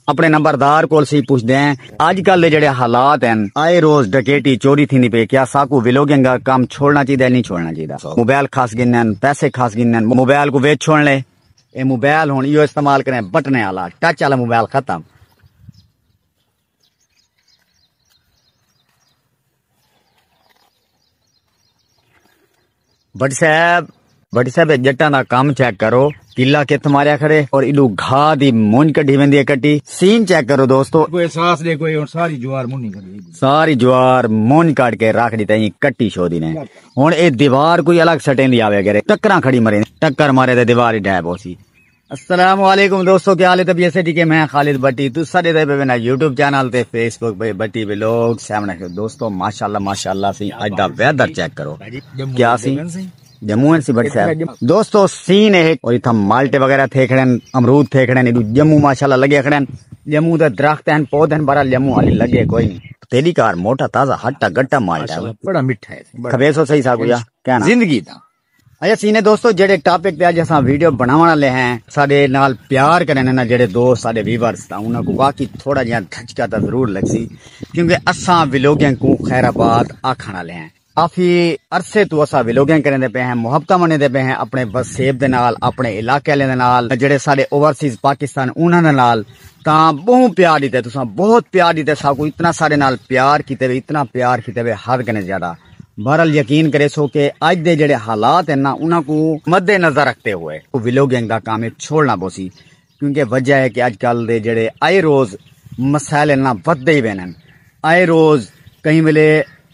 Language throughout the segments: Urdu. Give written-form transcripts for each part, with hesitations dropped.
اپنے نمبردار کول سی پوچھتے ہیں آج کل دے جڑے حالات ہیں آئے روز ڈکیٹی چوری تھی نہیں پہ کیا ساکو ویلوگنگ کا کام چھوڑنا چاہیے نہیں چھوڑنا چاہیے موبائل خاص گنن پیسے خاص گنن موبائل کو ویچ چھوڑ لے اے موبائل ہون یہ استعمال کریں بٹنے والا ٹچ والا موبائل ختم بڑی صاحب جٹاں دا کام چیک کرو کلا کت ماریا کھڑے اور ایڈو گھا دی مونج کڈی ویندی ہے کٹی سین چیک کرو دوستو کوئی احساس دے کوئی ساری جوار مونی کری ساری جوار مونج کاٹ کے رکھ دیتا کٹی شو دی نے ہن اے دیوار کوئی الگ سٹیں دی آوے کرے ٹکراں کھڑی مرے ٹکر مارے تے دیوار ہی ڈھے پوسی السلام علیکم دوستو کیا حال ہے طبیعت سے ٹھیک ہے میں خالد بٹی تو سارے دے پہ یوٹیوب چینل تے فیس بک پہ بٹی ولاگ سامنے دوستو ماشاءاللہ سی اج دا ویدر چیک کرو کیا سی جموں سی بڑی صاحب دوستو سین ہے اور اتھا مالٹے وغیرہ تھے کھڑن امرود تھے کھڑن جموں ماشاءاللہ لگے کھڑن جموں دے درخت ہیں پودے ہیں برال جموں والی لگے کوئی نہیں تیلی کار موٹا تازہ ہٹا گٹا مالٹا بڑا میٹھا ہے کھویسو صحیح سا گویا کہنا زندگی دا اچھا سینے دوستو جڑے ٹاپک تے اج اساں ویڈیو بناون والے ہیں ساڈے نال پیار کرن نا جڑے دوست ساڈے ویورز تا انہاں کو واقعی تھوڑا جہا دھچکا تا ضرور لگ سی کیونکہ اساں ویلوگیں کو خیر آباد آکھن والے ہیں کافی عرصے تو اساں ویلوگیں کرن دے پے ہیں محبتاں مننے دے پے ہیں اپنے وسیب دے نال اپنے علاقے والے دے نال جڑے ساڈے اوورسیز پاکستان انہاں دے نال تاں بہت پیار دیتے تساں بہت پیار دیتے ساکو اتنا سارے نال پیار کیتے وے اتنا پیار کیتے وے حد کنے زیادہ بہرحال یقین کرے سو کہ اج دے جڑے حالات ہیں نا انہاں کو مد نظر رکھتے ہوئے ویلوگنگ دا کام چھوڑنا بوسی کیونکہ وجہ ہے کہ اج کل دے جڑے آئے روز مسائل نا ودے ہی وینن آئے روز کہیں ویلے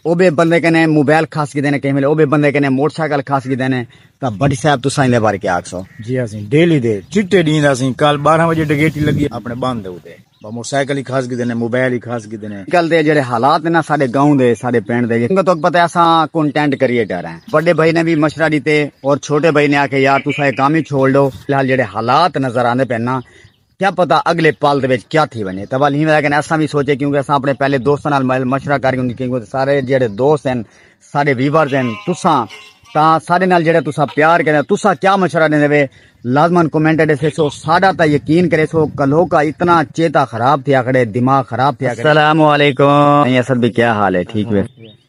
او بے بندے کنے موبائل خاص کی دینے کہیں ویلے او بے بندے کنے موٹر سائیکل خاص کی دینے تا بڑی صاحب تساں دے بارے کیا آکھسو جی اسی ڈیلی دے چٹے دین اسی کل 12 بجے ڈگیٹی لگی اپنے باندھ دے اوتے موٹر سائیکل ہی خاص کی دینے موبائل ہی خاص کی دینے کل دے جڑے حالات نا ساڈے گاؤں دے ساڈے پنڈ دے ان تو پتہ ہے اساں کنٹینٹ کریٹر ہیں بڑے بھائی نے بھی مشورہ دیتے اور چھوٹے بھائی نے آکھے یار تساں یہ کام ہی چھوڑ دو فی الحال جڑے حالات نظر آندے پے نا کیا پتا اگلے پال دے وچ کیا تھی بنے تبا نہیں لیکن اساں بھی سوچے کیونکہ اساں اپنے پہلے دوستاں نال مشورہ کر کے کیونکہ سارے جڑے دوست ہیں سارے ویورز ہیں تساں تا سارے نال جڑے تساں پیار کرے تساں کیا مشورہ دیندے وے لازمن کمنٹ دے سو ساڈا تا یقین کرے سو کلو کا اتنا چیتا خراب تھیا کھڑے دماغ خراب تھیا کھڑے السلام علیکم نہیں اسد بھی کیا حال ہے ٹھیک وے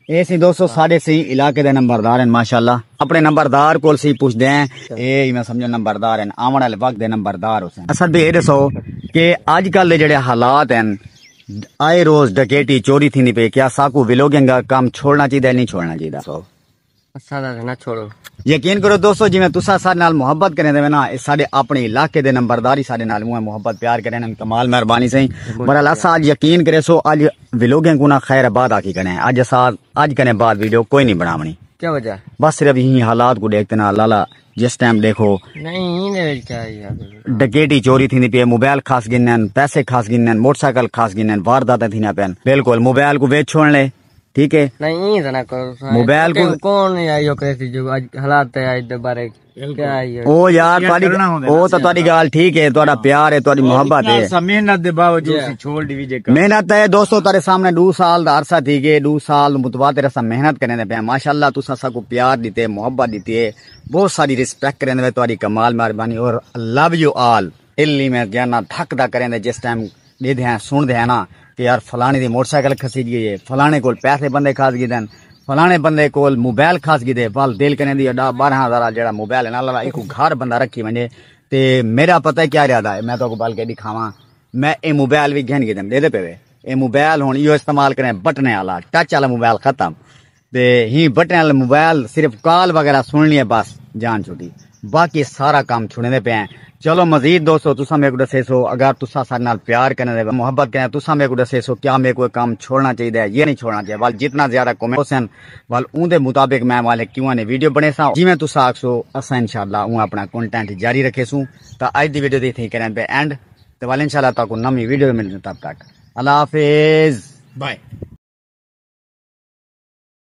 اے سی دوستو ساڈے سی علاقے دے نمبردار ہیں ماشاءاللہ اپنے نمبردار کول سی پوچھدے ہیں اے میں سمجھو نمبردار ہیں آون والے وقت دے نمبردار حسین اسد بھی اے دسو کہ اج کل دے جڑے حالات ہیں آئے روز ڈکیٹی چوری تھی نہیں پہ کیا ساکو ویلوگنگ کا کام چھوڑنا چاہیے نہیں چھوڑنا چاہیے نہ چھوڑو یقین کرو دوستو جی میں تساں سارے نال محبت کریں دے نا ساڈے اپنے علاقے دے نمبرداری ساڈے نال محبت پیار کریں کمال مہربانی سے برحال اساں یقین کرے سو اج ویلوگیں کو نا خیر آباد آکی کریں اج کنے بعد ویڈیو کوئی نہیں بناونی کیا وجہ بس صرف یہی حالات کو دیکھتے نا لالا جس ٹائم دیکھو نہیں کیا ڈکیٹی چوری تھی پی موبائل خاص گنن پیسے خاص گنن موٹر سائیکل خاص گنن وارداتیں تھی نہ پین بالکل موبائل کو ویچ چھوڑ لے ٹھیک ہے نہیں نہ کرو موبائل کو کون آئیو کیسی جو حالات ہے اج دے بارے کیا آئیو او یار تہاڈی او تو تہاڈی گل ٹھیک ہے تہاڈا پیار ہے تہاڈی محبت ہے محنت دے باوجود چھوڑ دی وجہ محنت ہے دوستو تارے سامنے 2 سال دا عرصہ تھی گئے 2 سال متواتر اساں محنت کرنے دے پے ماشاءاللہ تساں سب کو پیار دیتے محبت دیتی ہے بہت ساری رسپیکٹ کرنے دے تہاڈی کمال مہربانی اور لو یو آل علی میں جانا دھک دا کرنے جس ٹائم دے دے ہیں سن دے ہیں نا کہ یار فلانے دی موٹر سائیکل کھسی گئی ہے فلانے کول پیسے بندے خاص گئے دن فلانے بندے کول موبائل خاص گئے دے فال دل کرنے دی 12,000 جڑا موبائل ہے نا اللہ ایک گھر بندہ رکھی ونجے تے میرا پتہ کیا ارادہ ہے میں تو کو بال کے دکھاواں میں اے موبائل بھی گھن کے دے پے اے موبائل ہن ایو استعمال کریں بٹنے والا ٹچ والا موبائل ختم تے ہی بٹنے والا موبائل صرف کال وغیرہ سننی ہے بس جان چھوٹی باقی سارا کام چھوڑنے دے پے ہیں چلو مزید دوستو تساں میرے کو دسے سو اگر تساں سارے نال پیار کرنے دے محبت کرنے تساں میرے کو دسے سو کیا میرے کو کام چھوڑنا چاہیے یہ نہیں چھوڑنا چاہیے وال جتنا زیادہ کمنٹس ہیں وال اون دے مطابق میں والے کیوں نے ویڈیو بنے سا جی میں تساں آکھسو اساں انشاءاللہ اون اپنا کنٹینٹ جاری رکھے سوں تا اج دی ویڈیو دی تھی کرن پہ اینڈ تے وال انشاءاللہ تا کو نمی ویڈیو ملنے تب تک اللہ حافظ بائے